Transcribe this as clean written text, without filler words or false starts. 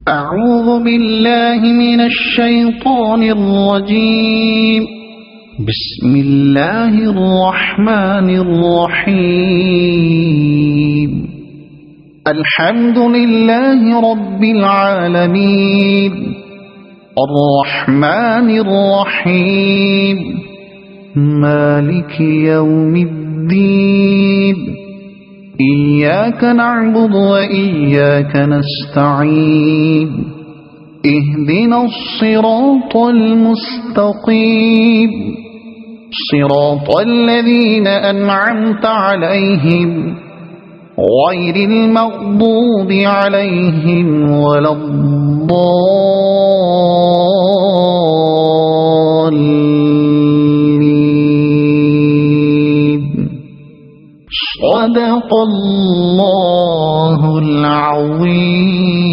أعوذ بالله من الشيطان الرجيم. بسم الله الرحمن الرحيم. الحمد لله رب العالمين الرحمن الرحيم مالك يوم الدين. إياك نعبد وإياك نستعين. اهدنا الصراط المستقيم صراط الذين أنعمت عليهم غير المغضوب عليهم ولا الضالين. صدق الله العظيم.